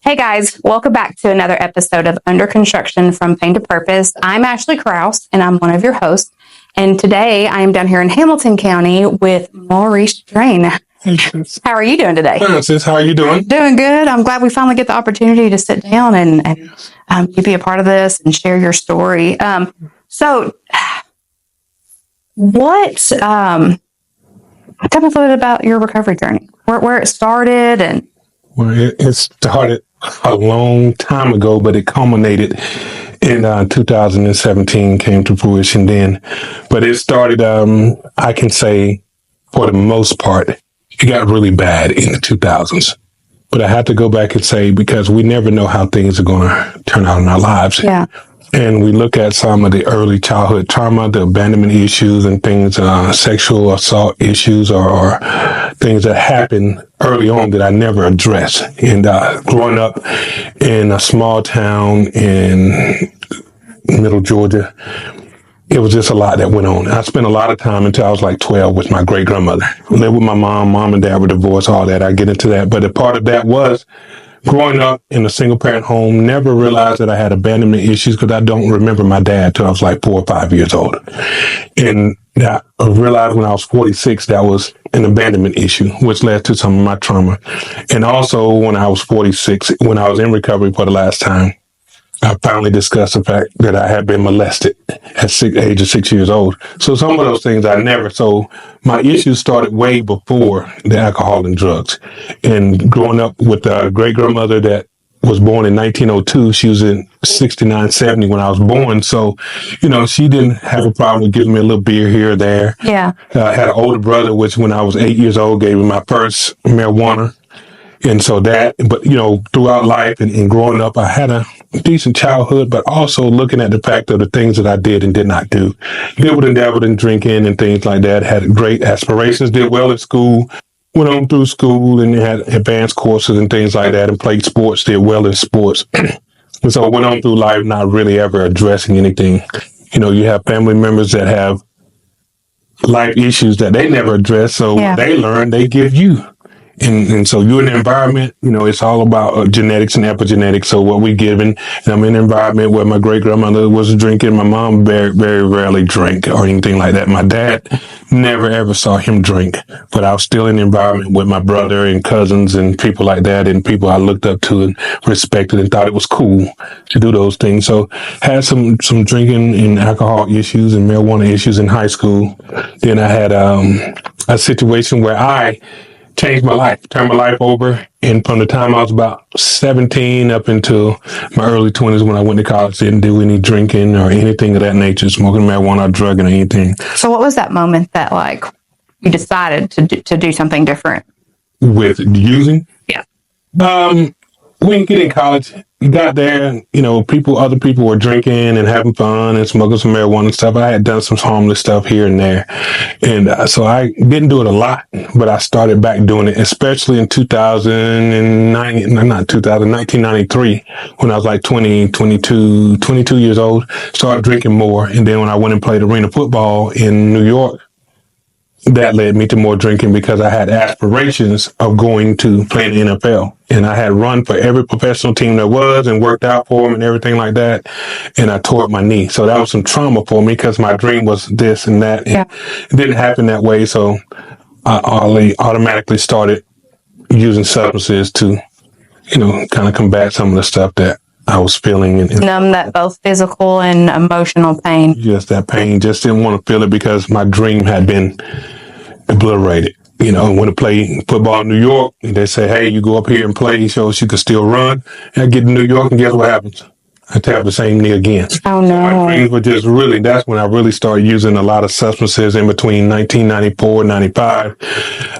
Hey guys, welcome back to another episode of Under Construction from Pain to Purpose. I'm Ashley Krause and I'm one of your hosts. And today I am down here in Hamilton County with Maurice Draine. How are you doing today? Hi, sis. How are you doing? Doing good. I'm glad we finally get the opportunity to sit down and you be a part of this and share your story. So tell me a little bit about your recovery journey, where it started and... Well, it started a long time ago, but it culminated in 2017, came to fruition then. But it started, I can say, for the most part, it got really bad in the 2000s. But I have to go back and say, because we never know how things are going to turn out in our lives. Yeah. And we look at some of the early childhood trauma, the abandonment issues and things, sexual assault issues or things that happen early on that I never addressed. And growing up in a small town in middle Georgia, it was just a lot that went on. I spent a lot of time until I was like 12 with my great grandmother. I lived with my mom and dad were divorced, all that. I get into that. But a part of that was growing up in a single parent home, never realized that I had abandonment issues because I don't remember my dad till I was like 4 or 5 years old. And I realized when I was 46, that was an abandonment issue, which led to some of my trauma. And also when I was 46, when I was in recovery for the last time, I finally discussed the fact that I had been molested at age of 6 years old. So some of those things so my issues started way before the alcohol and drugs. And growing up with a great grandmother that was born in 1902, she was in 69, 70 when I was born. So, she didn't have a problem with giving me a little beer here or there. Yeah. I had an older brother, which when I was 8 years old, gave me my first marijuana. And so throughout life and growing up, I had a decent childhood, but also looking at the fact of the things that I did and did not do. Dabbled and dabbled in drinking and things like that. Had great aspirations, did well at school, went on through school and had advanced courses and things like that and played sports, did well in sports. And so went on through life not really ever addressing anything. You have family members that have life issues that they never address. So When they learn, they give you. And so you're in the environment, it's all about genetics and epigenetics. So what we given, and I'm in an environment where my great grandmother was drinking. My mom very, very rarely drank or anything like that. My dad never ever saw him drink, but I was still in the environment with my brother and cousins and people like that and people I looked up to and respected and thought it was cool to do those things. So had some drinking and alcohol issues and marijuana issues in high school. Then I had a situation where I changed my life, turned my life over. And from the time I was about 17 up until my early 20s when I went to college, didn't do any drinking or anything of that nature, smoking marijuana or drugging or anything. So what was that moment that you decided to do something different? With using? Yeah. When you get in college, you got there, other people were drinking and having fun and smoking some marijuana and stuff. I had done some harmless stuff here and there. And so I didn't do it a lot, but I started back doing it, especially in 1993, when I was like 22 years old, started drinking more. And then when I went and played arena football in New York, that led me to more drinking because I had aspirations of going to play in the NFL. And I had run for every professional team there was and worked out for them and everything like that. And I tore up my knee. So that was some trauma for me because my dream was this and that. And it didn't happen that way. So I automatically started using substances to, kind of combat some of the stuff that I was feeling. And numb that both physical and emotional pain. Yes, that pain. Just didn't want to feel it because my dream had been obliterated. I went to play football in New York, and they say, hey, you go up here and play so you can still run. And I get to New York, and guess what happens? I tap the same knee again. Oh, no. My dreams were just that's when I really started using a lot of substances in between 1994 and 95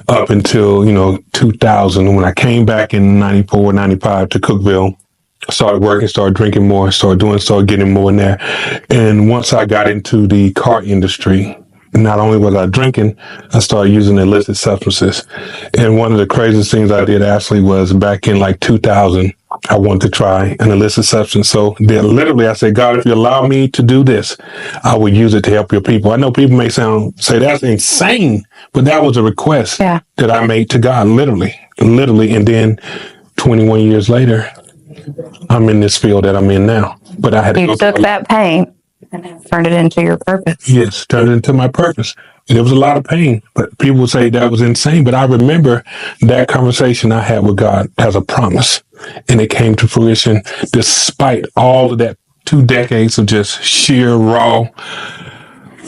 up until, 2000. When I came back in 94, 95 to Cookeville, started working, started drinking more, started getting more in there. And once I got into the car industry, not only was I drinking, I started using illicit substances. And one of the craziest things I did, Ashley, was back in 2000, I wanted to try an illicit substance. So then literally I said, God, if you allow me to do this, I will use it to help your people. I know people may say that's insane, but that was a request that I made to God, literally. And then 21 years later, I'm in this field that I'm in now. But I had to You took that pain and then turned it into your purpose. Yes, turned it into my purpose. And it was a lot of pain, but people would say that was insane. But I remember that conversation I had with God as a promise, and it came to fruition despite all of that 2 decades of just sheer raw,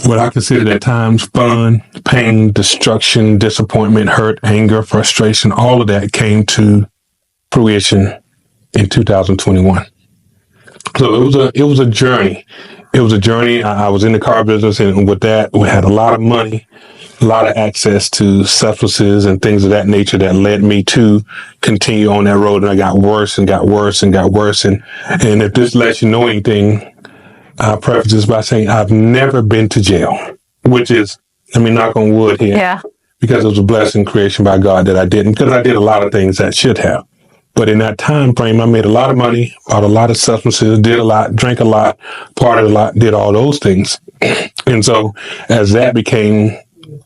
what I considered at times fun, pain, destruction, disappointment, hurt, anger, frustration. All of that came to fruition in 2021. So it was a journey. It was a journey. I was in the car business, and with that, we had a lot of money, a lot of access to substances and things of that nature that led me to continue on that road. And I got worse and got worse and got worse. And if this lets you know anything, I'll preface this by saying I've never been to jail, which is, knock on wood here. Yeah. Because it was a blessing creation by God that I didn't, because I did a lot of things I should have. But in that time frame, I made a lot of money, bought a lot of substances, did a lot, drank a lot, partied a lot, did all those things. And so as that became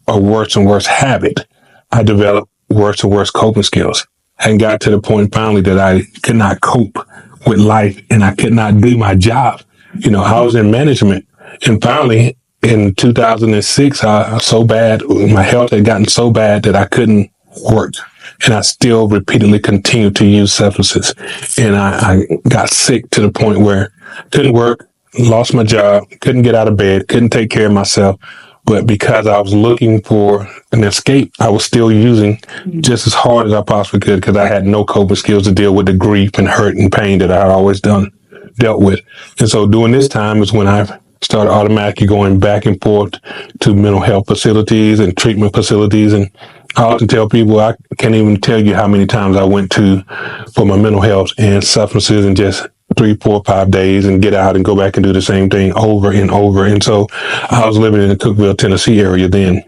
a worse and worse habit, I developed worse and worse coping skills and got to the point finally that I could not cope with life and I could not do my job. I was in management, and finally in 2006, I was so bad, my health had gotten so bad that I couldn't work. And I still repeatedly continued to use substances. And I got sick to the point where I couldn't work, lost my job, couldn't get out of bed, couldn't take care of myself. But because I was looking for an escape, I was still using just as hard as I possibly could because I had no coping skills to deal with the grief and hurt and pain that I had always dealt with. And so during this time is when I started automatically going back and forth to mental health facilities and treatment facilities. And I often tell people I can't even tell you how many times I went to for my mental health and substances in just 3, 4, 5 days and get out and go back and do the same thing over and over. And so I was living in the Cookeville, Tennessee area then.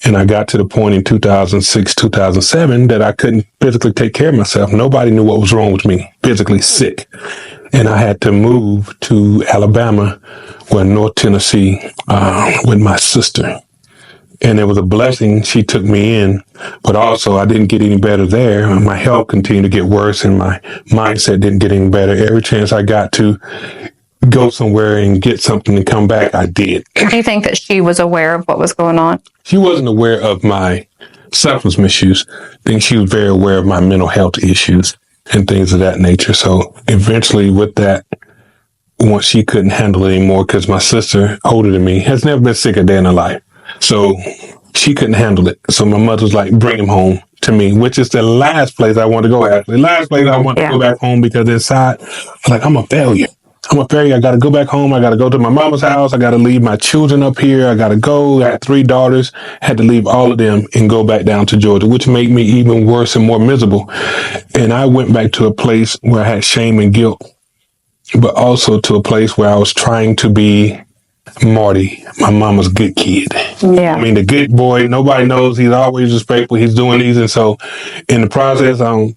And I got to the point in 2006, 2007 that I couldn't physically take care of myself. Nobody knew what was wrong with me, physically sick. And I had to move to Alabama, North Tennessee, with my sister. And it was a blessing. She took me in, but also I didn't get any better there. My health continued to get worse and my mindset didn't get any better. Every chance I got to go somewhere and get something and come back, I did. Do you think that she was aware of what was going on? She wasn't aware of my substance misuse. I think she was very aware of my mental health issues and things of that nature. So eventually with that, once she couldn't handle it anymore, because my sister, older than me, has never been sick a day in her life. So she couldn't handle it. So my mother was like, bring him home to me, which is the last place I want to go at. The last place I want to go back home, because inside, I'm like, I'm a failure. I got to go back home. I got to go to my mama's house. I got to leave my children up here. I got to go. I had 3 daughters, had to leave all of them and go back down to Georgia, which made me even worse and more miserable. And I went back to a place where I had shame and guilt, but also to a place where I was trying to be Marty, my mama's good kid. Yeah. The good boy. Nobody knows. He's always respectful. He's doing these. And so in the process, I'm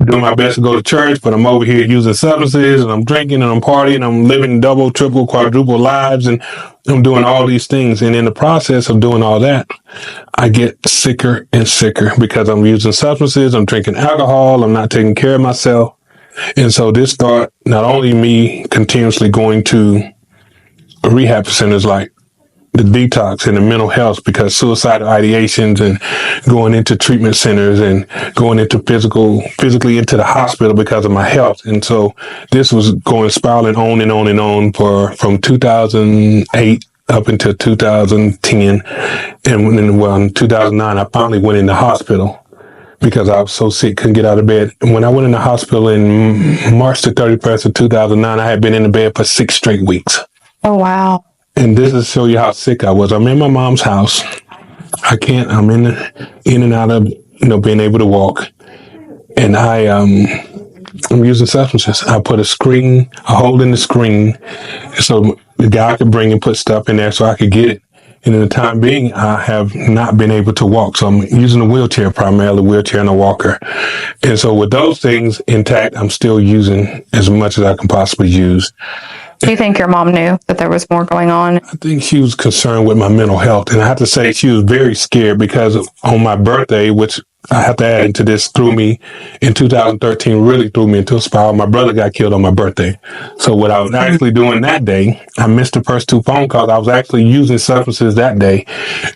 doing my best to go to church, but I'm over here using substances and I'm drinking and I'm partying and I'm living double, triple, quadruple lives and I'm doing all these things. And in the process of doing all that, I get sicker and sicker because I'm using substances. I'm drinking alcohol. I'm not taking care of myself. And so this started not only me continuously going to rehab centers like the detox and the mental health, because suicidal ideations and going into treatment centers and going into physically into the hospital because of my health. And so this was going spiraling on and on and on from 2008 up until 2010. And in 2009, I finally went in the hospital because I was so sick, couldn't get out of bed. And when I went in the hospital in March the 31st of 2009, I had been in the bed for 6 straight weeks. Oh, wow. And this is to show you how sick I was. I'm in my mom's house. I'm in and out of, being able to walk. And I'm using substances. I put a hole in the screen so the guy could bring and put stuff in there so I could get it. And in the time being, I have not been able to walk. So I'm using a wheelchair, primarily wheelchair and a walker. And so with those things intact, I'm still using as much as I can possibly use. Do you think your mom knew that there was more going on? I think she was concerned with my mental health. And I have to say she was very scared because on my birthday, which I have to add into this, threw me in 2013, really threw me into a spiral. My brother got killed on my birthday. So what I was actually doing that day, I missed the first 2 phone calls. I was actually using substances that day.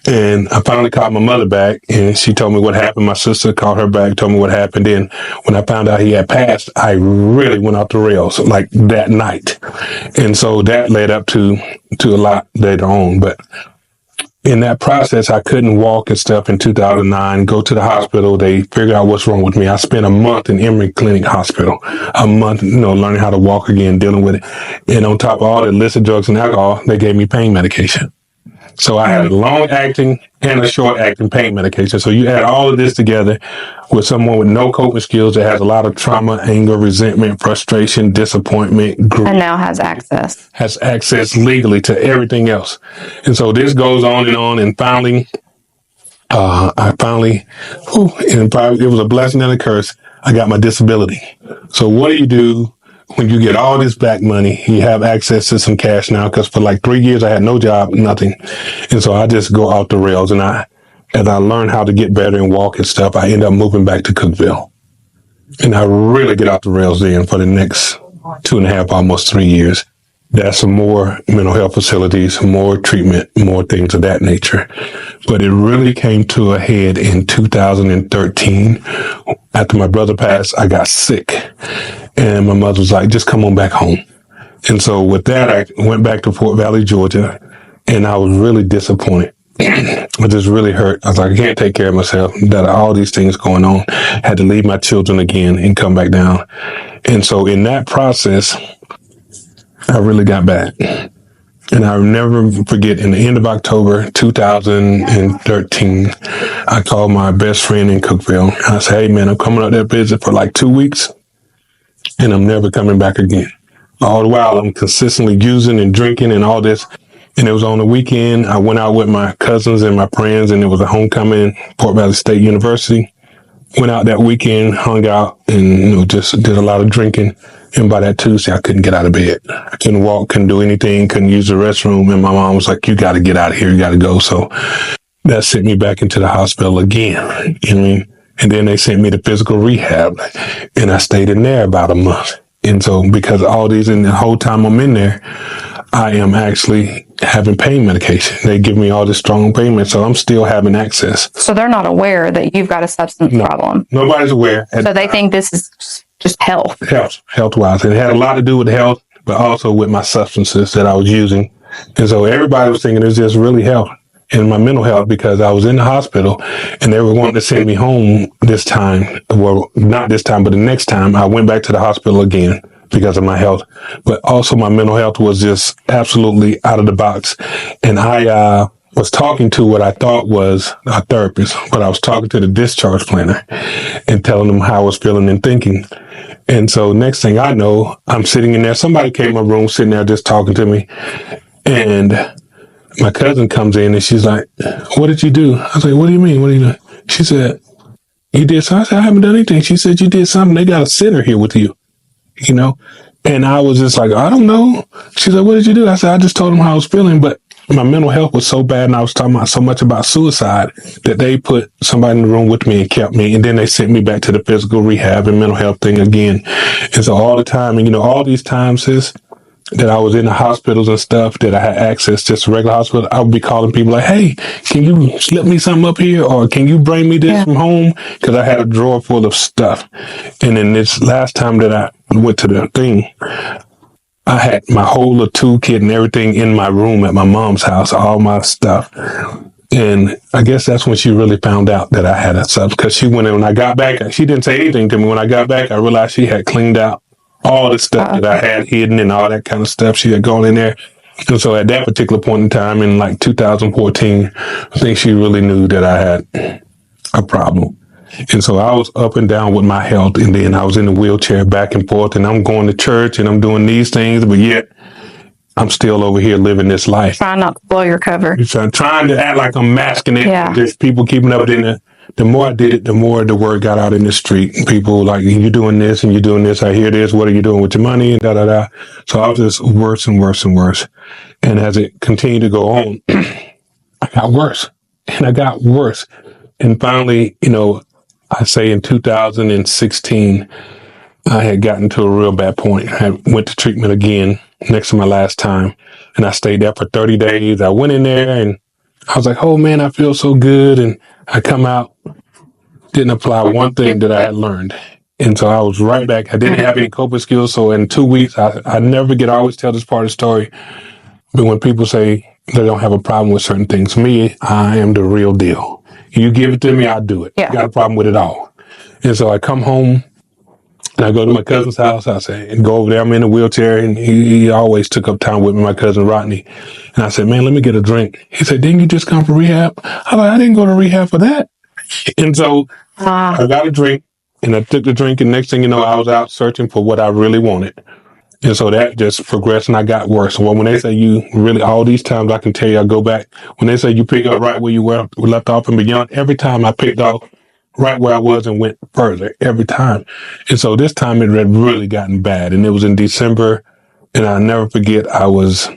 And I finally called my mother back, and she told me what happened. My sister called her back, told me what happened. Then when I found out he had passed, I really went off the rails like that night. And so that led up to a lot later on. But in that process, I couldn't walk and stuff in 2009, go to the hospital. They figured out what's wrong with me. I spent a month in Emory Clinic Hospital, a month, learning how to walk again, dealing with it. And on top of all the illicit drugs and alcohol, they gave me pain medication. So I had a long acting and a short acting pain medication. So you add all of this together with someone with no coping skills that has a lot of trauma, anger, resentment, frustration, disappointment, grief, And now has access. has access legally to everything else. And so this goes on, and finally, it was a blessing and a curse. I got my disability. So what do you do when you get all this back money? You have access to some cash now, because for like 3 years I had no job, nothing. And so I just go off the rails, and as I learned how to get better and walk and stuff, I end up moving back to Cookeville. And I really get off the rails then for the next 2.5, almost 3 years. That's some more mental health facilities, more treatment, more things of that nature. But it really came to a head in 2013. After my brother passed, I got sick. And my mother was like, just come on back home. And so with that, I went back to Fort Valley, Georgia, and I was really disappointed. I just really hurt. I was like, I can't take care of myself. That all these things going on. Had to leave my children again and come back down. And so in that process, I really got bad. And I'll never forget, in the end of October 2013, I called my best friend in Cookeville. I said, hey, man, I'm coming up there visit for like 2 weeks, and I'm never coming back again. All the while, I'm consistently using and drinking and all this. And it was on the weekend. I went out with my cousins and my friends, and it was a homecoming, Fort Valley State University. Went out that weekend, hung out, and just did a lot of drinking. And by that Tuesday, I couldn't get out of bed. I couldn't walk, couldn't do anything, couldn't use the restroom. And my mom was like, you got to get out of here. You got to go. So that sent me back into the hospital again. You know what I mean? And then they sent me to physical rehab, and I stayed in there about a month. And so because all these, and the whole time I'm in there, I am actually having pain medication. They give me all this strong pain medication, so I'm still having access. So they're not aware that you've got a substance problem. Nobody's aware. So they think this is just health. Health-wise. And it had a lot to do with health, but also with my substances that I was using. And so everybody was thinking it's just really health and my mental health, because I was in the hospital and they were wanting to send me home this time. Well, not this time, but the next time I went back to the hospital again because of my health. But also my mental health was just absolutely out of the box. And I was talking to what I thought was a therapist, but I was talking to the discharge planner and telling them how I was feeling and thinking. And so next thing I know, I'm sitting in there. Somebody came in my room, sitting there just talking to me. And my cousin comes in and she's like, what did you do? I was like, what do you mean? What do you do? She said, you did something? I said, I haven't done anything. She said, you did something. They got a sitter here with you, And I was just like, I don't know. She said, what did you do? I said, I just told them how I was feeling, but my mental health was so bad, and I was talking about so much about suicide that they put somebody in the room with me and kept me. And then they sent me back to the physical rehab and mental health thing again. And so all the time, and all these times that I was in the hospitals and stuff, that I had access just to regular hospital, I would be calling people like, hey, can you slip me something up here? Or can you bring me this from home? Because I had a drawer full of stuff. And then this last time that I went to the thing, I had my whole little toolkit and everything in my room at my mom's house, all my stuff. And I guess that's when she really found out that I had a substance, because she went in, when I got back, she didn't say anything to me. When I got back, I realized she had cleaned out all the stuff that I had hidden and all that kind of stuff. She had gone in there. And so at that particular point in time, in like 2014, I think she really knew that I had a problem. And so I was up and down with my health, and then I was in the wheelchair back and forth, and I'm going to church and I'm doing these things, but yet I'm still over here living this life. Trying not to blow your cover. Trying to act like I'm masking it. Yeah. There's people keeping up in there. The more I did it, the more the word got out in the street. People like, you're doing this and you're doing this. I hear this. What are you doing with your money? And da. So I was just worse and worse and worse. And as it continued to go on, I got worse and I got worse. And finally, I say in 2016, I had gotten to a real bad point. I went to treatment again next to my last time, and I stayed there for 30 days. I went in there and I was like, oh man, I feel so good. And I come out, didn't apply one thing that I had learned. And so I was right back. I didn't have any coping skills. So in 2 weeks, I never get, I always tell this part of the story. But when people say they don't have a problem with certain things, me, I am the real deal. You give it to me, I'll do it. Yeah. Got a problem with it all. And so I come home and I go to my cousin's house. I say, and go over there. I'm in a wheelchair, and he always took up time with me, my cousin Rodney. And I said, man, let me get a drink. He said, didn't you just come from rehab? I'm like, I didn't go to rehab for that. And so I got a drink, and I took the drink, and next thing you know, I was out searching for what I really wanted. And so that just progressed, and I got worse. Well, when they say you really, all these times I can tell you, I go back, when they say you pick up right where you were left off and beyond, every time I picked up right where I was and went further, every time. And so this time it had really gotten bad. And it was in December, and I'll never forget, I was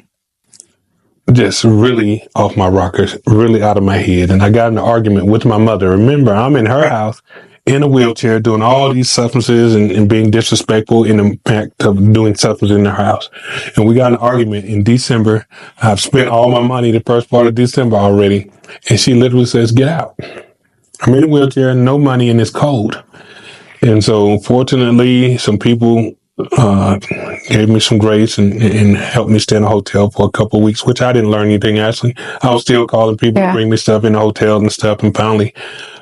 just really off my rockers, really out of my head. And I got in an argument with my mother. Remember, I'm in her house in a wheelchair doing all these substances and being disrespectful in the fact of doing substances in her house. And we got in an argument in December. I've spent all my money the first part of December already. And she literally says, get out. I'm in a wheelchair, no money, and it's cold. And so fortunately, some people gave me some grace and helped me stay in a hotel for a couple of weeks, which I didn't learn anything, actually. I was still calling people to bring me stuff in the hotel and stuff. And finally,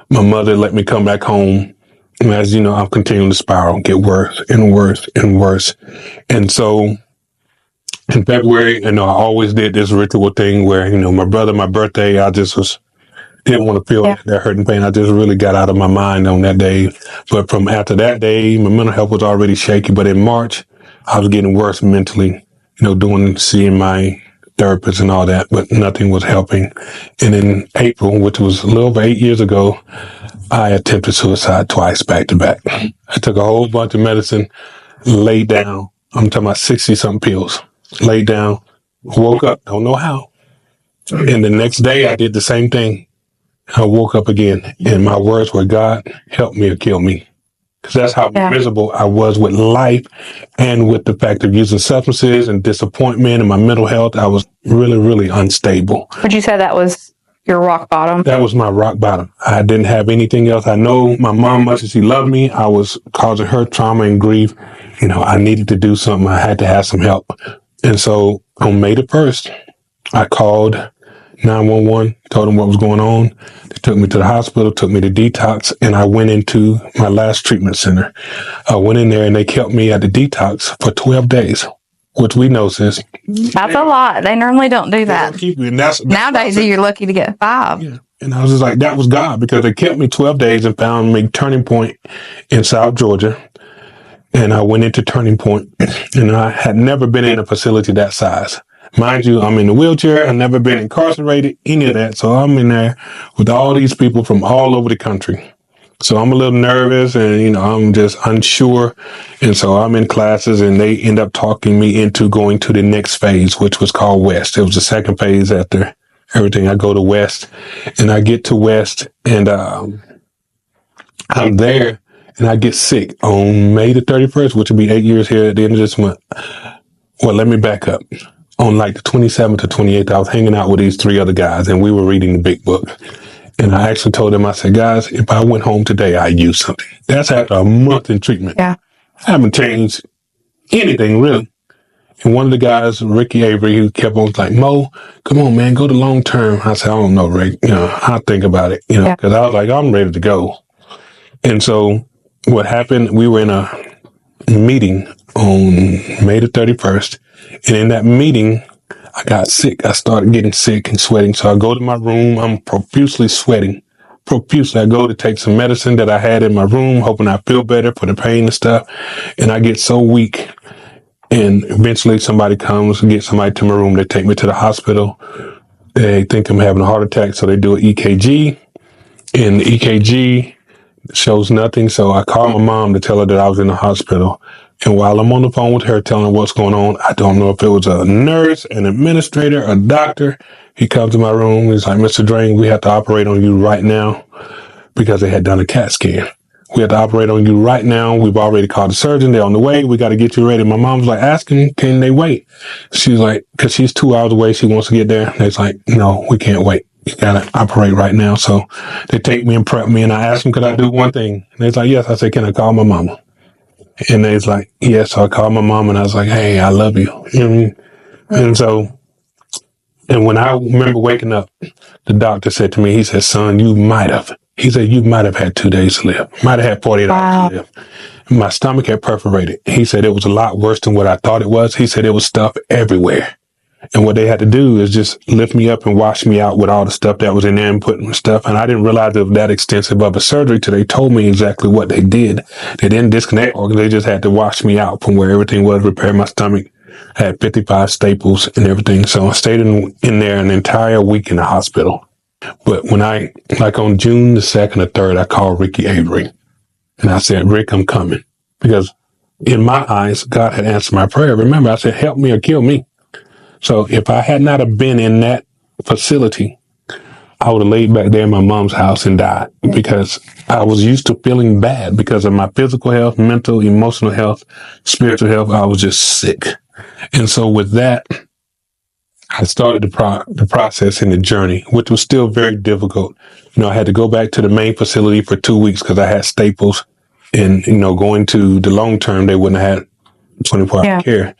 my mother let me come back home. And as you know, I'm continuing to spiral, get worse and worse and worse. And so in February, I always did this ritual thing where, my birthday, I just didn't want to feel that hurt and pain. I just really got out of my mind on that day. But from after that day, my mental health was already shaky. But in March, I was getting worse mentally, seeing my therapist and all that, but nothing was helping. And in April, which was a little over 8 years ago, I attempted suicide twice back to back. I took a whole bunch of medicine, laid down. I'm talking about 60-something pills. Laid down, woke up, don't know how. And the next day, I did the same thing. I woke up again, and my words were, God, help me or kill me. Because that's how miserable I was with life and with the fact of using substances and disappointment and my mental health. I was really, really unstable. Would you say that was your rock bottom? That was my rock bottom. I didn't have anything else. I know my mom, much as she loved me, I was causing her trauma and grief. I needed to do something. I had to have some help. And so on May the 1st, I called 911, told them what was going on. They took me to the hospital, took me to detox, and I went into my last treatment center. I went in there and they kept me at the detox for 12 days, which we know, sis. That's a lot. They normally don't do that. Don't keep you, and that's Nowadays, you're lucky to get 5. Yeah. And I was just like, that was God, because they kept me 12 days and found me Turning Point in South Georgia. And I went into Turning Point, and I had never been in a facility that size. Mind you, I'm in a wheelchair. I've never been incarcerated, any of that. So I'm in there with all these people from all over the country. So I'm a little nervous and, I'm just unsure. And so I'm in classes and they end up talking me into going to the next phase, which was called West. It was the second phase after everything. I go to West and I get to West and I'm there and I get sick on May the 31st, which will be 8 years here at the end of this month. Well, let me back up. On like the 27th or 28th, I was hanging out with these 3 other guys and we were reading the big book. And I actually told them, I said, guys, if I went home today, I'd use something. That's after a month in treatment. Yeah. I haven't changed anything really. And one of the guys, Ricky Avery, who kept on like, Mo, come on, man, go to long term. I said, I don't know, Rick. I'll think about it, because I was like, I'm ready to go. And so what happened, we were in a meeting on May the 31st. And in that meeting, I got sick. I started getting sick and sweating. So I go to my room. I'm profusely sweating. Profusely. I go to take some medicine that I had in my room, hoping I feel better for the pain and stuff. And I get so weak. And eventually somebody comes and gets somebody to my room. They take me to the hospital. They think I'm having a heart attack. So they do an EKG. And the EKG shows nothing. So I call my mom to tell her that I was in the hospital. And while I'm on the phone with her telling her what's going on, I don't know if it was a nurse, an administrator, a doctor. He comes to my room. He's like, Mr. Draine, we have to operate on you right now, because they had done a CAT scan. We have to operate on you right now. We've already called the surgeon. They're on the way. We got to get you ready. My mom's like asking, can they wait? She's like, because she's 2 hours away. She wants to get there. And it's like, no, we can't wait. You got to operate right now. So they take me and prep me. And I asked them, could I do one thing? And they're like, yes. I said, can I call my mama? And they's like, yes. So I called my mom and I was like, hey, I love you. You know what I mean? And so, and when I remember waking up, the doctor said to me, he said, son, he said, you might have had 2 days to live. Might have had 48 hours to live. My stomach had perforated. He said it was a lot worse than what I thought it was. He said it was stuff everywhere. And what they had to do is just lift me up and wash me out with all the stuff that was in there and putting stuff. And I didn't realize it was that extensive of a surgery till they told me exactly what they did. They didn't disconnect organs. They just had to wash me out from where everything was, repair my stomach. I had 55 staples and everything. So I stayed in there an entire week in the hospital. But when on June the 2nd or 3rd, I called Ricky Avery and I said, Rick, I'm coming. Because in my eyes, God had answered my prayer. Remember, I said, help me or kill me. So if I had not have been in that facility, I would have laid back there in my mom's house and died because I was used to feeling bad because of my physical health, mental, emotional health, spiritual health. I was just sick. And so with that, I started the process and the journey, which was still very difficult. I had to go back to the main facility for 2 weeks because I had staples, and going to the long term, they wouldn't have had 24-hour care.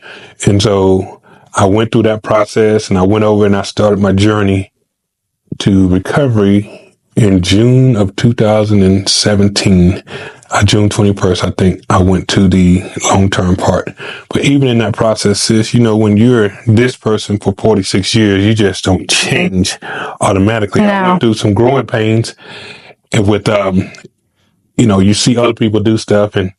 And so I went through that process, and I went over and I started my journey to recovery in June of 2017. June 21st, I think I went to the long-term part. But even in that process, sis, when you're this person for 46 years, you just don't change automatically. No. I went through some growing pains and with, you see other people do stuff. And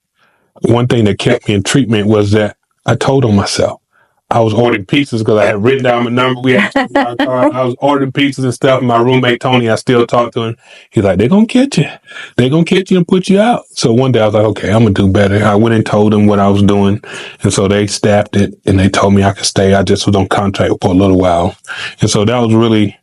one thing that kept me in treatment was that I told on myself. I was ordering pizzas because I had written down my number. I was ordering pizzas and stuff. My roommate, Tony, I still talk to him. He's like, they're going to catch you. They're going to catch you and put you out. So one day I was like, okay, I'm going to do better. I went and told them what I was doing. And so they staffed it and they told me I could stay. I just was on contract for a little while. And so that was really...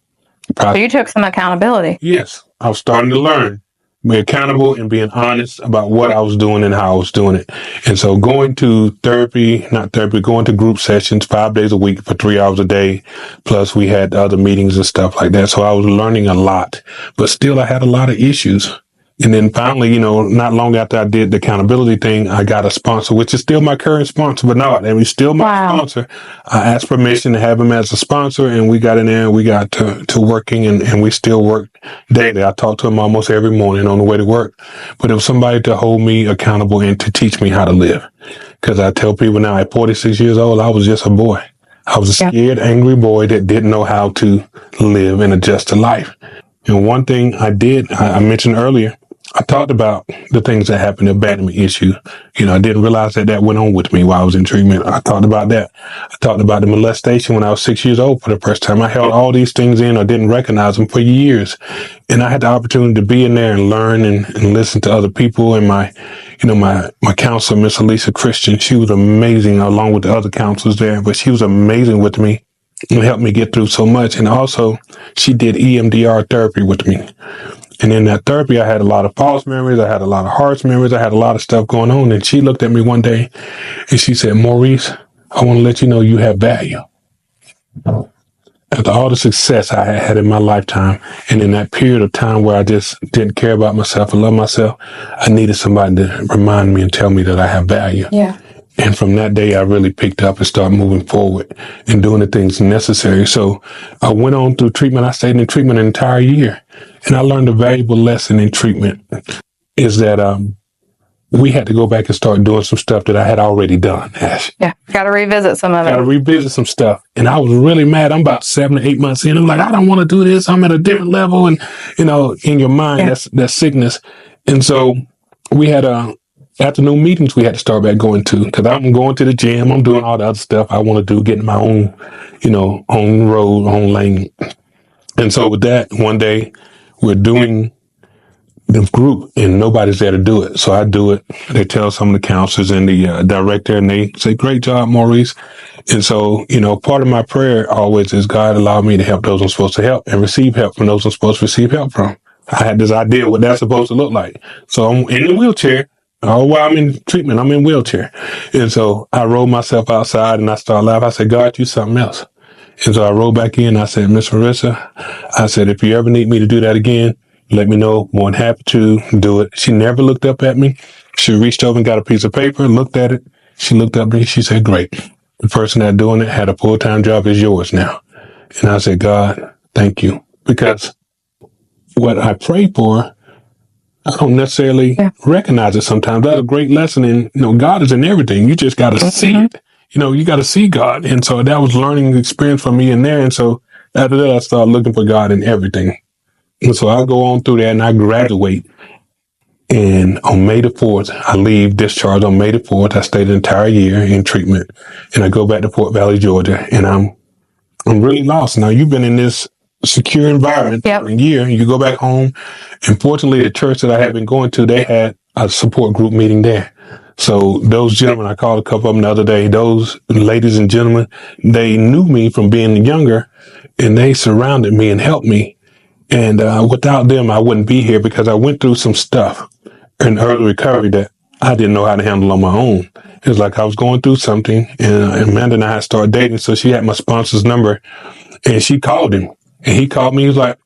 So you took some accountability. Yes. I was starting to learn. Be accountable and being honest about what I was doing and how I was doing it. And so going to going to group sessions 5 days a week for 3 hours a day. Plus we had other meetings and stuff like that. So I was learning a lot, but still I had a lot of issues. And then finally, not long after I did the accountability thing, I got a sponsor, which is still my current sponsor, but no, and he's still my sponsor. I asked permission to have him as a sponsor, and we got in there and we got to working, and we still work daily. I talk to him almost every morning on the way to work, but it was somebody to hold me accountable and to teach me how to live. Because I tell people now at 46 years old, I was just a boy. I was a scared, angry boy that didn't know how to live and adjust to life. And one thing I did, I mentioned earlier, I talked about the things that happened, the abandonment issue. I didn't realize that went on with me while I was in treatment. I talked about that. I talked about the molestation when I was 6 years old for the first time. I held all these things in or didn't recognize them for years. And I had the opportunity to be in there and learn and listen to other people. And my counselor, Miss Elisa Christian, she was amazing along with the other counselors there, but she was amazing with me and helped me get through so much. And also she did EMDR therapy with me. And in that therapy, I had a lot of false memories. I had a lot of harsh memories. I had a lot of stuff going on. And she looked at me one day and she said, Maurice, I want to let you know you have value. After all the success I had in my lifetime, and in that period of time where I just didn't care about myself or love myself, I needed somebody to remind me and tell me that I have value. Yeah. And from that day, I really picked up and started moving forward and doing the things necessary. So I went on through treatment. I stayed in treatment an entire year. And I learned a valuable lesson in treatment is that we had to go back and start doing some stuff that I had already done, Ash. Yeah, got to revisit some of it. Got to revisit some stuff. And I was really mad. I'm about 7 to 8 months in. I'm like, I don't want to do this. I'm at a different level. And, in your mind, that's sickness. And so we had afternoon meetings we had to start back going to, because I'm going to the gym. I'm doing all the other stuff I want to do, getting my own, own road, own lane. And so with that, one day we're doing the group and nobody's there to do it. So I do it. They tell some of the counselors and the director, and they say, great job, Maurice. And so, part of my prayer always is God allow me to help those I'm supposed to help and receive help from those I'm supposed to receive help from. I had this idea what that's supposed to look like. So I'm in the wheelchair. Oh, while I'm in treatment, I'm in wheelchair. And so I rolled myself outside and I started laughing. I said, God, you something else. And so I rolled back in. I said, Miss Marissa, I said, if you ever need me to do that again, let me know. More than happy to do it. She never looked up at me. She reached over and got a piece of paper, looked at it. She looked up at me. She said, great. The person that's doing it had a full-time job is yours now. And I said, God, thank you. Because what I pray for, I don't necessarily recognize it sometimes. That's a great lesson in, God is in everything. You just got to see it. You got to see God. And so that was learning experience for me in there. And so after that, I started looking for God in everything. And so I go on through that and I graduate. And on May the 4th, I leave discharge on May the 4th. I stayed an entire year in treatment and I go back to Fort Valley, Georgia, and I'm really lost. Now you've been in this secure environment for a year. You go back home. And fortunately, the church that I had been going to, they had a support group meeting there. So those gentlemen, I called a couple of them the other day, those ladies and gentlemen, they knew me from being younger and they surrounded me and helped me. And without them, I wouldn't be here because I went through some stuff in early recovery that I didn't know how to handle on my own. It was like I was going through something and Amanda and I had started dating. So she had my sponsor's number and she called him and he called me. He was like,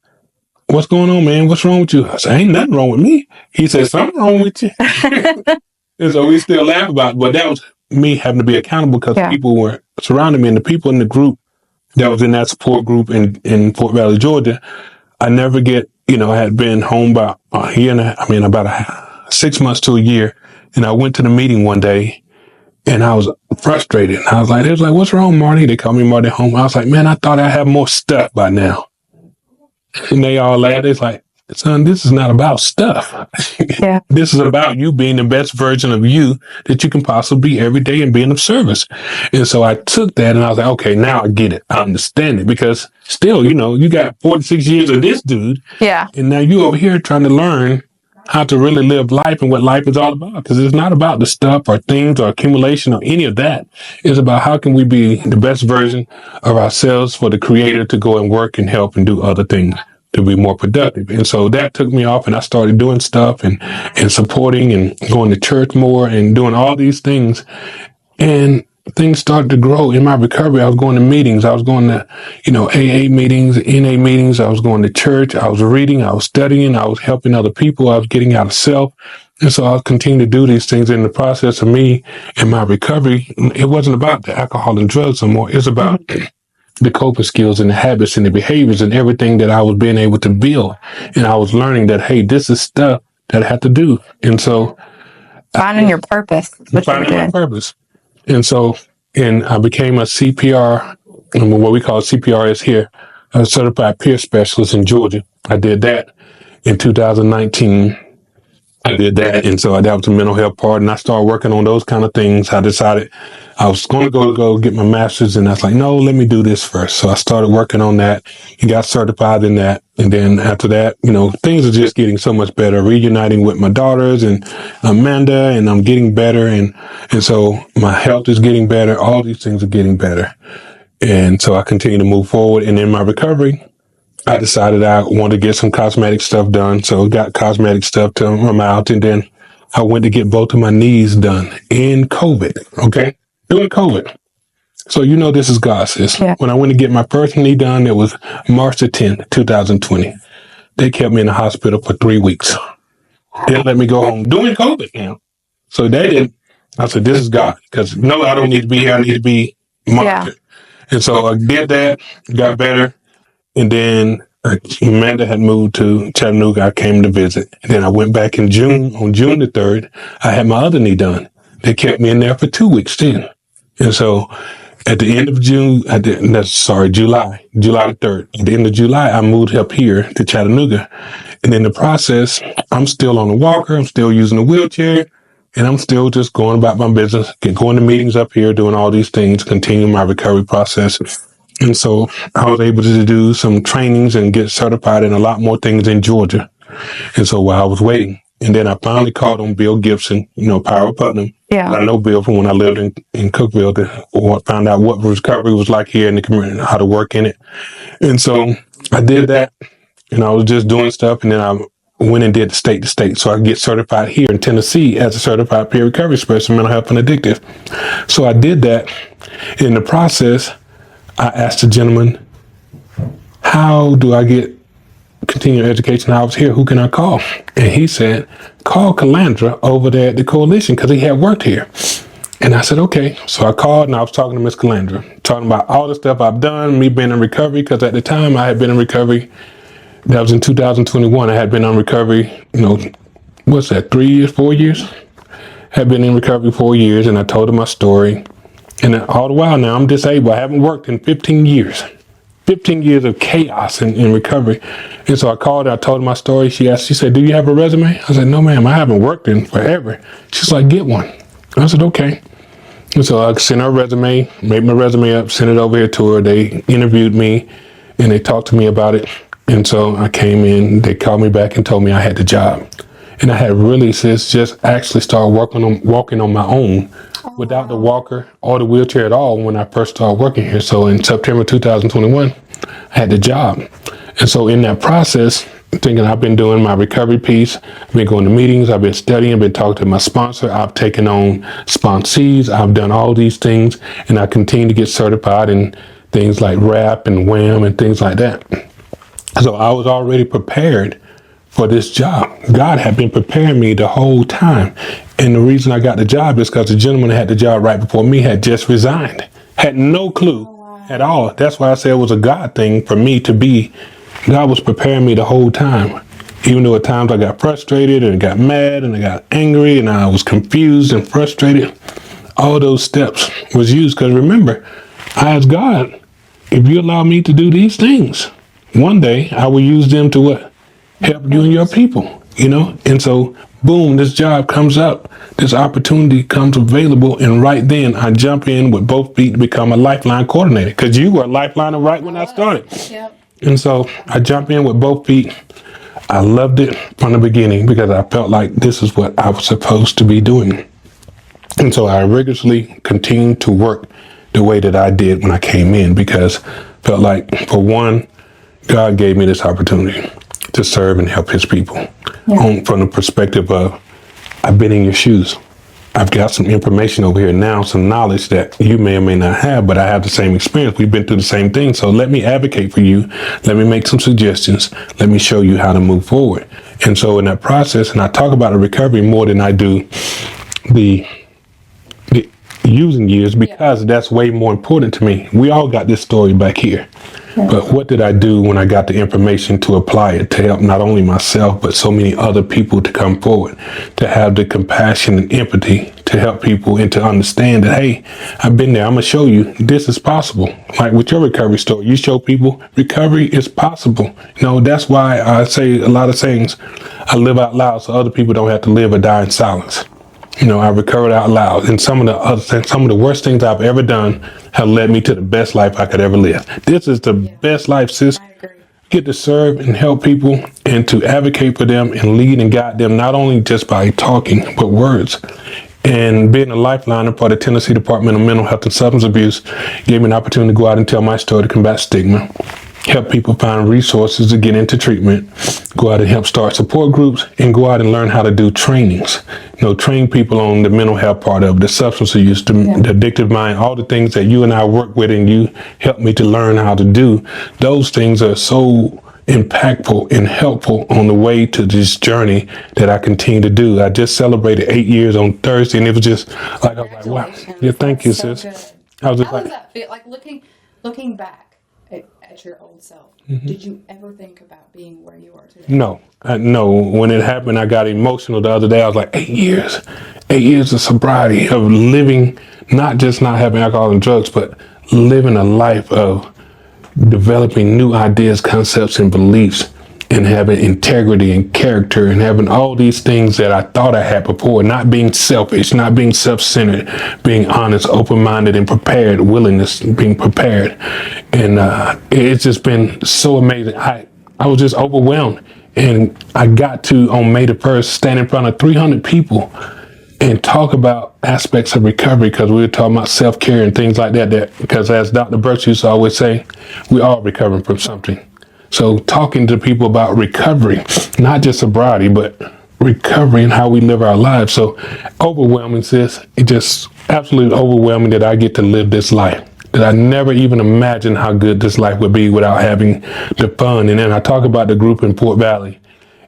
what's going on, man? What's wrong with you? I said, ain't nothing wrong with me. He said, something wrong with you. And so we still laugh about it. But that was me having to be accountable because people were surrounding me and the people in the group that was in that support group in Fort Valley, Georgia. I never get, I had been home about a year and about 6 months to a year. And I went to the meeting one day and I was frustrated. I was like, what's wrong, Marty? They called me Marty home. I was like, man, I thought I had more stuff by now. And they all laughed. It's like, son, this is not about stuff. This is about you being the best version of you that you can possibly be every day and being of service. And so I took that and I was like, okay, now I get it. I understand it because still, you got 46 years of this dude. Yeah. And now you over here trying to learn how to really live life and what life is all about. Because it's not about the stuff or things or accumulation or any of that. It's about how can we be the best version of ourselves for the Creator to go and work and help and do other things to be more productive. And so that took me off and I started doing stuff and supporting and going to church more and doing all these things. And things started to grow in my recovery. I was going to meetings. I was going to, AA meetings, NA meetings. I was going to church. I was reading. I was studying. I was helping other people. I was getting out of self. And so I'll continue to do these things in the process of me and my recovery. It wasn't about the alcohol and drugs anymore. It's about the coping skills and the habits and the behaviors and everything that I was being able to build. And I was learning that, hey, this is stuff that I have to do. And so finding your purpose. Finding my purpose. And so, I became a CPR, and what we call CPR is here, a certified peer specialist in Georgia. I did that in 2019. I did that. And so that was a mental health part. And I started working on those kind of things. I decided I was going to go get my master's. And I was like, no, let me do this first. So I started working on that and got certified in that. And then after that, things are just getting so much better, reuniting with my daughters and Amanda, and I'm getting better. And so my health is getting better. All these things are getting better. And so I continue to move forward. And in my recovery, I decided I wanted to get some cosmetic stuff done. So got cosmetic stuff to my out. And then I went to get both of my knees done in COVID. Okay. During COVID. So, this is God, sis. Yeah. When I went to get my first knee done, it was March the 10th, 2020. They kept me in the hospital for 3 weeks. Didn't let me go home during COVID now. So they did. I said, this is God. Because no, I don't need to be here. I need to be monitored. Yeah. And so I did that, got better. And then Amanda had moved to Chattanooga. I came to visit. And then I went back in June. On June the 3rd, I had my other knee done. They kept me in there for 2 weeks then. And so at the end of July the 3rd. At the end of July, I moved up here to Chattanooga. And in the process, I'm still on a walker. I'm still using a wheelchair. And I'm still just going about my business, going to meetings up here, doing all these things, continuing my recovery process. And so I was able to do some trainings and get certified in a lot more things in Georgia. And so while I was waiting, and then I finally called on Bill Gibson, Power Putnam. Yeah. I know Bill from when I lived in Cookville, found out what recovery was like here in the community, how to work in it. And so I did that. and I was just doing stuff, and then I went and did state to state. So I get certified here in Tennessee as a certified peer recovery specialist in mental health and addictive. So I did that. In the process, I asked the gentleman, how do I get continuing education? I was here. Who can I call? And he said, call Calandra over there at the coalition, because he had worked here. And I said, okay. So I called and I was talking to Miss Calandra, talking about all the stuff I've done, me being in recovery, because at the time I had been in recovery. That was in 2021. I had been on recovery, what's that, 3 years, 4 years? Had been in recovery 4 years, and I told her my story. And all the while now, I'm disabled. I haven't worked in 15 years. 15 years of chaos in recovery. And so I called her, I told her my story. She said, do you have a resume? I said, no, ma'am, I haven't worked in forever. She's like, get one. I said, okay. And so I sent her a resume, made my resume up, sent it over here to her. They interviewed me and they talked to me about it. And so I came in, they called me back and told me I had the job. And I had really since just actually started walking on my own without the walker or the wheelchair at all when I first started working here. So in September 2021, I had the job. And so in that process, thinking I've been doing my recovery piece, I've been going to meetings, I've been studying, I've been talking to my sponsor, I've taken on sponsees, I've done all these things, and I continue to get certified in things like RAP and WHAM and things like that. So I was already prepared for this job. God had been preparing me the whole time. And the reason I got the job is because the gentleman that had the job right before me had just resigned. Had no clue at all. That's why I said it was a God thing for me to be. God was preparing me the whole time. Even though at times I got frustrated and got mad and I got angry and I was confused and frustrated, all those steps was used. Because remember, I asked God, if you allow me to do these things, one day I will use them to what? Help you and your people, And so, boom, this job comes up. This opportunity comes available. And right then I jump in with both feet to become a lifeline coordinator. Because you were a lifeliner right when I started. Yep. And so I jump in with both feet. I loved it from the beginning because I felt like this is what I was supposed to be doing. And so I rigorously continued to work the way that I did when I came in, because I felt like, for one, God gave me this opportunity to serve and help his people. From the perspective of, I've been in your shoes. I've got some information over here now, some knowledge that you may or may not have, but I have the same experience. We've been through the same thing. So let me advocate for you. Let me make some suggestions. Let me show you how to move forward. And so in that process, and I talk about the recovery more than I do the using years, because that's way more important to me. We all got this story back here. But what did I do when I got the information to apply it to help not only myself, but so many other people to come forward, to have the compassion and empathy to help people and to understand that, hey, I've been there. I'm going to show you this is possible. Like with your recovery story, you show people recovery is possible. That's why I say a lot of things. I live out loud so other people don't have to live or die in silence. I recovered out loud, and some of the worst things I've ever done have led me to the best life I could ever live. This is the best life, sis. Get to serve and help people and to advocate for them and lead and guide them, not only just by talking, but words. And being a lifeliner for the Tennessee Department of Mental Health and Substance Abuse gave me an opportunity to go out and tell my story to combat stigma, help people find resources to get into treatment, go out and help start support groups, and go out and learn how to do trainings. Train people on the mental health part of the substance use, the addictive mind, all the things that you and I work with and you helped me to learn how to do. Those things are so impactful and helpful on the way to this journey that I continue to do. I just celebrated 8 years on Thursday, and it was just like, I was like, wow. Yeah, thank you, sis. Good. I was just How does that feel? Like looking back at your old self, did you ever think about being where you are today? No. When it happened, I got emotional the other day. I was like, 8 years. 8 years of sobriety, of living, not just not having alcohol and drugs, but living a life of developing new ideas, concepts, and beliefs, and having integrity and character, and having all these things that I thought I had before, not being selfish, not being self-centered, being honest, open-minded, and prepared, willingness, being prepared. And it's just been so amazing. I was just overwhelmed. And I got to, on May the 1st, stand in front of 300 people and talk about aspects of recovery, because we were talking about self-care and things like that, because as Dr. Birch used to always say, we all recovering from something. So talking to people about recovery, not just sobriety, but recovery and how we live our lives. So overwhelming, sis. It just absolutely overwhelming that I get to live this life. That I never even imagined how good this life would be without having the fun. And then I talk about the group in Fort Valley,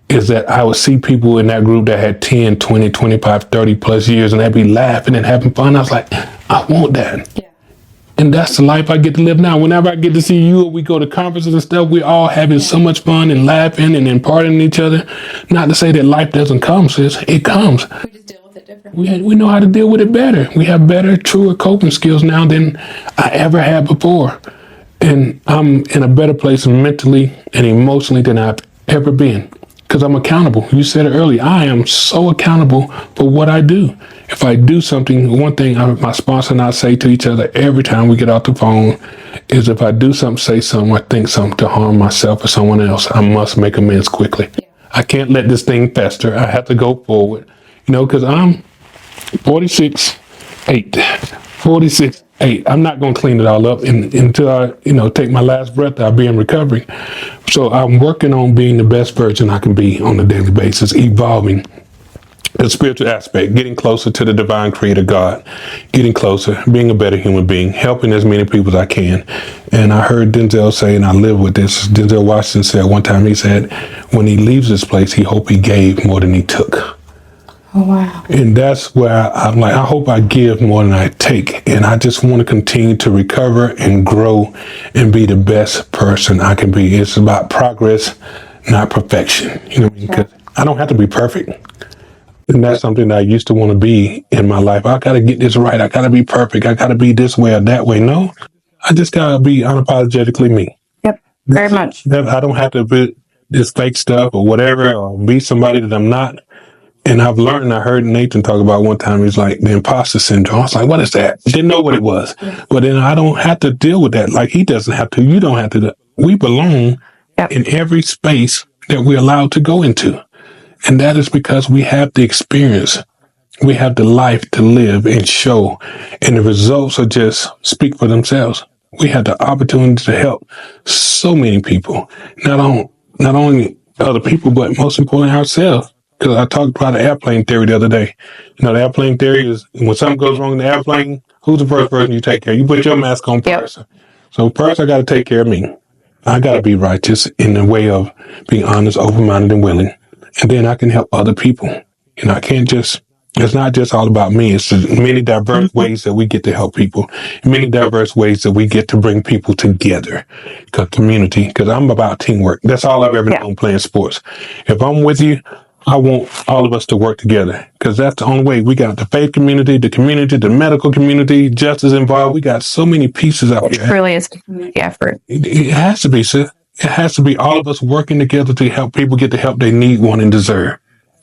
is that I would see people in that group that had 10, 20, 25, 30 plus years, and they'd be laughing and having fun. I was like, I want that. Yeah. And that's the life I get to live now. Whenever I get to see you, or we go to conferences and stuff, we're all having so much fun and laughing and imparting each other. Not to say that life doesn't come, sis. It comes. We just deal with it differently. We know how to deal with it better. We have better, truer coping skills now than I ever had before. And I'm in a better place mentally and emotionally than I've ever been. Because I'm accountable. You said it earlier. I am so accountable for what I do. If I do something, one thing my sponsor and I say to each other every time we get off the phone is, if I do something, say something, or think something to harm myself or someone else, I must make amends quickly. Yeah. I can't let this thing fester. I have to go forward. Because I'm 46'8". I'm not going to clean it all up until I, take my last breath. I'll be in recovery. So I'm working on being the best version I can be on a daily basis, evolving the spiritual aspect, getting closer to the divine creator God, getting closer, being a better human being, helping as many people as I can. And I heard Denzel say, and I live with this, Denzel Washington said one time, he said, when he leaves this place, he hope he gave more than he took. Oh, wow. And that's where I'm like, I hope I give more than I take. And I just want to continue to recover and grow and be the best person I can be. It's about progress, not perfection. You know what I mean? Because I don't have to be perfect. And that's something that I used to want to be in my life. I got to get this right. I got to be perfect. I got to be this way or that way. No, I just got to be unapologetically me. Yep, very much. I don't have to be this fake stuff or whatever, or be somebody that I'm not. And I've learned, I heard Nathan talk about one time, he's like, the imposter syndrome. I was like, what is that? Didn't know what it was. But then I don't have to deal with that. Like he doesn't have to. You don't have to. We belong in every space that we're allowed to go into. And that is because we have the experience. We have the life to live and show. And the results are just speak for themselves. We have the opportunity to help so many people. Not only other people, but most importantly ourselves. Because I talked about the airplane theory the other day. The airplane theory is when something goes wrong in the airplane, who's the first person you take care of? You put your mask on first. Yep. So first I got to take care of me. I got to be righteous in the way of being honest, open-minded, and willing. And then I can help other people. I can't just, it's not just all about me. It's many diverse ways that we get to help people. Many diverse ways that we get to bring people together. Community. Because I'm about teamwork. That's all I've ever known playing sports. If I'm with you, I want all of us to work together, because that's the only way. We got the faith community, the medical community, justice involved. We got so many pieces out there. It really is a community effort. It has to be, sir. It has to be all of us working together to help people get the help they need, want, and deserve.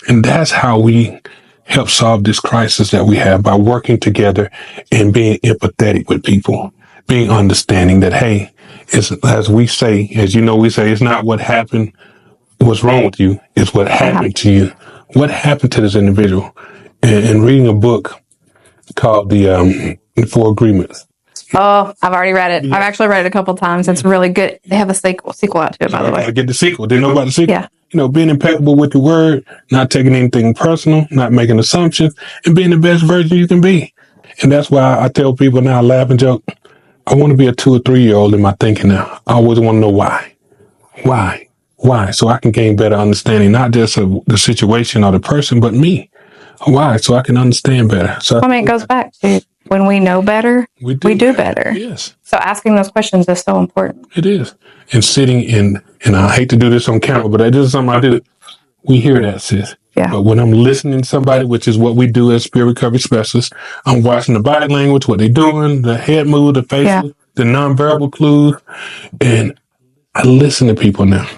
And that's how we help solve this crisis that we have, by working together and being empathetic with people, being understanding that, hey, it's, as we say, we say, it's not what happened. What's wrong with you is what happened to you. What happened to this individual? And reading a book called The Four Agreements. Oh, I've already read it. Yeah. I've actually read it a couple of times. It's really good. They have a sequel out to it, by the way. I get the sequel. Didn't know about the sequel. Yeah. Being impeccable with your word, not taking anything personal, not making assumptions, and being the best version you can be. And that's why I tell people now, laugh and joke, I want to be a 2 or 3 year old in my thinking now. I always want to know why. Why? So I can gain better understanding, not just of the situation or the person, but me. Why? So I can understand better. So it goes back to when we know better, we do better. Yes. So asking those questions is so important. It is. And sitting in, and I hate to do this on camera, but this is something I do. We hear that, sis. Yeah. But when I'm listening to somebody, which is what we do as spirit recovery specialists, I'm watching the body language, what they're doing, the head move, the facial, the nonverbal clues, and I listen to people now.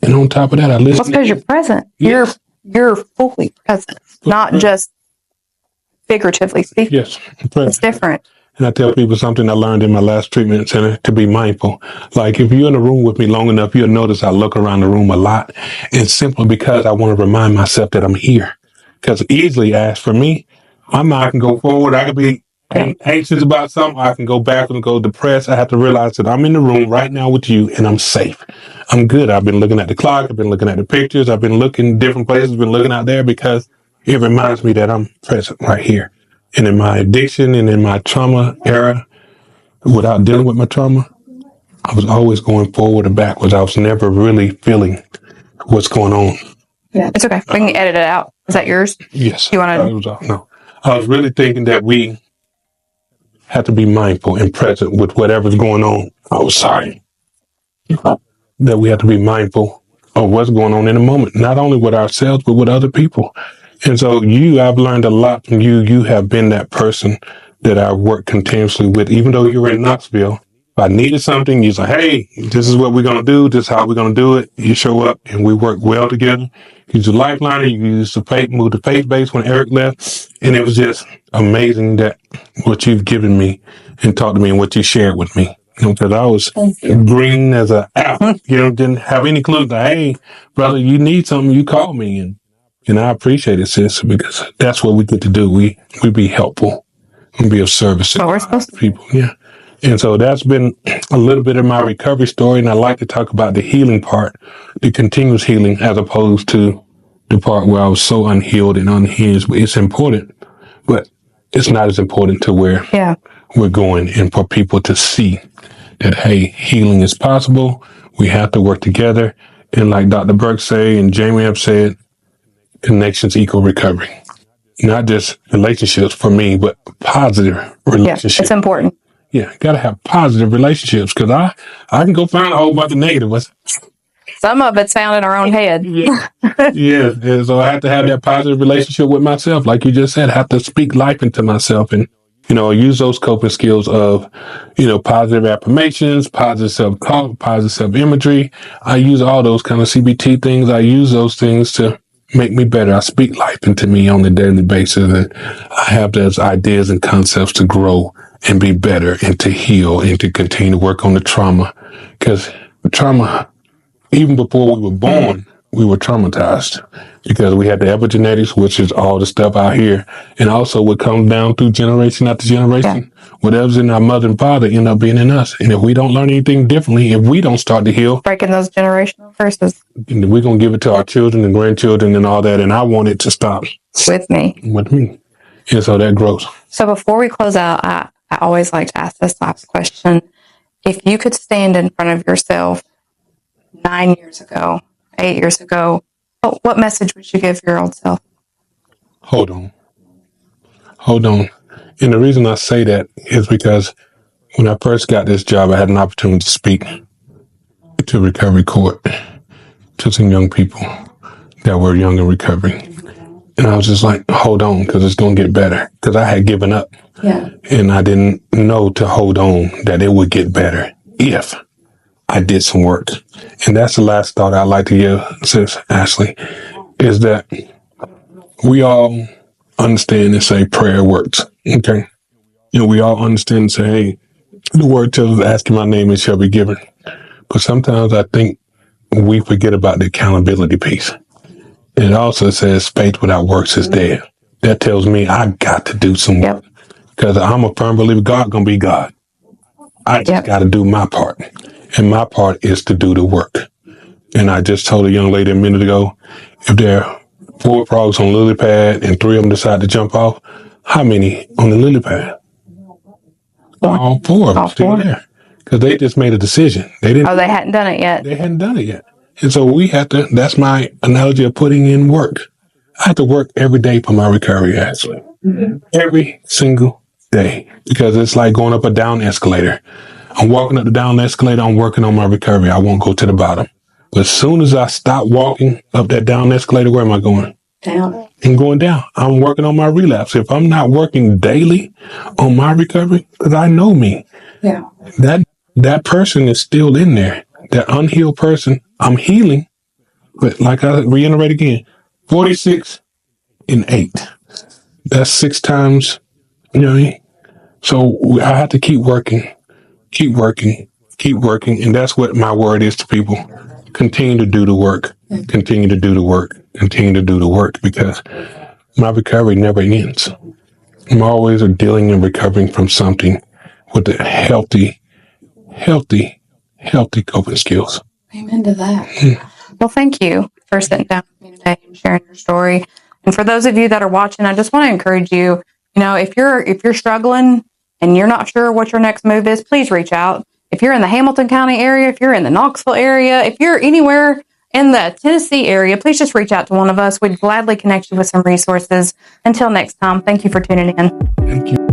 And on top of that, I listen. Well, because you're present. Yes. You're fully present, not just figuratively speaking. Yes, I'm present. It's different. And I tell people something I learned in my last treatment center, to be mindful. Like if you're in a room with me long enough, you'll notice I look around the room a lot. It's simply because I want to remind myself that I'm here. Because easily asked for me, my mind can go forward. I could be anxious about something, I can go back and go depressed. I have to realize that I'm in the room right now with you and I'm safe. I'm good. I've been looking at the clock. I've been looking at the pictures. I've been looking different places, been looking out there because it reminds me that I'm present right here. And in my addiction and in my trauma era, without dealing with my trauma, I was always going forward and backwards. I was never really feeling what's going on. Yeah, it's okay. We can edit it out. Is that yours? Yes. You want to? No. I was really thinking that we had to be mindful and present with whatever's going on. Oh, sorry. That we have to be mindful of what's going on in the moment, not only with ourselves, but with other people. And so I've learned a lot from you. You have been that person that I work continuously with, even though you were in Knoxville. If I needed something, you say, hey, this is what we're going to do. This is how we're going to do it. You show up and we work well together. You use a lifeliner. You use the faith, move the faith base when Eric left. And it was just amazing that what you've given me and taught to me and what you shared with me. Because I was green as an apple, didn't have any clue that, hey, brother, you need something, you call me. And I appreciate it, sis, because that's what we get to do. We be helpful and be of service to we're supposed to. people. Yeah. And so that's been a little bit of my recovery story. And I like to talk about the healing part, the continuous healing, as opposed to the part where I was so unhealed and unhinged. It's important, but it's not as important to where we're going, and for people to see that, hey, healing is possible. We have to work together. And like Dr. Burke say, and Jamie have said, connections equal recovery. Not just relationships for me, but positive relationships. Yeah, it's important. Yeah, got to have positive relationships, because I can go find a whole bunch of negative ones. Some of it's found in our own head. Yeah. And so I have to have that positive relationship with myself. Like you just said, I have to speak life into myself and, use those coping skills of, positive affirmations, positive self-talk, positive self-imagery. I use all those kind of CBT things. I use those things to make me better. I speak life into me on a daily basis. And I have those ideas and concepts to grow and be better and to heal and to continue to work on the trauma. Because trauma, even before we were born, we were traumatized because we had the epigenetics, which is all the stuff out here. And also what comes down through generation after generation, whatever's in our mother and father end up being in us. And if we don't learn anything differently, if we don't start to heal, breaking those generational curses, we're going to give it to our children and grandchildren and all that. And I want it to stop with me. And so that grows. So before we close out, I always like to ask this last question. If you could stand in front of yourself 9 years ago, 8 years ago, what message would you give your old self? Hold on. And the reason I say that is because when I first got this job, I had an opportunity to speak to recovery court to some young people that were young in recovery. And I was just like, hold on, because it's going to get better. Because I had given up. Yeah. And I didn't know to hold on, that it would get better if I did some work. And that's the last thought I'd like to give, Sis Ashley, is that we all understand and say prayer works. Okay. We all understand and say, hey, the word tells us, asking my name, it shall be given. But sometimes I think we forget about the accountability piece. It also says faith without works is dead. That tells me I got to do some work, because I'm a firm believer God gonna be God. I just got to do my part, and my part is to do the work. And I just told a young lady a minute ago, if there are 4 frogs on the lily pad and 3 of them decide to jump off, how many on the lily pad? 4. All 4 of them still there, because they just made a decision. They didn't. Oh, they hadn't done it yet. They hadn't done it yet. And so we have to, that's my analogy of putting in work. I have to work every day for my recovery, actually. Every single day. Because it's like going up a down escalator. I'm walking up the down escalator, I'm working on my recovery. I won't go to the bottom. But as soon as I stop walking up that down escalator, where am I going? Down. I'm going down. I'm working on my relapse. If I'm not working daily on my recovery, because I know me, that person is still in there. That unhealed person, I'm healing. But like I reiterate again, 46 and 8. That's 6 times, So I have to keep working. And that's what my word is to people. Continue to do the work. Continue to do the work. Continue to do the work, because my recovery never ends. I'm always dealing and recovering from something with the healthy coping skills. Amen to that. Well, thank you for sitting down with me today and sharing your story. And for those of you that are watching, I just want to encourage you, if you're struggling and you're not sure what your next move is, please reach out. If you're in the Hamilton County area, if you're in the Knoxville area, if you're anywhere in the Tennessee area, please just reach out to one of us. We'd gladly connect you with some resources. Until next time, thank you for tuning in. Thank you.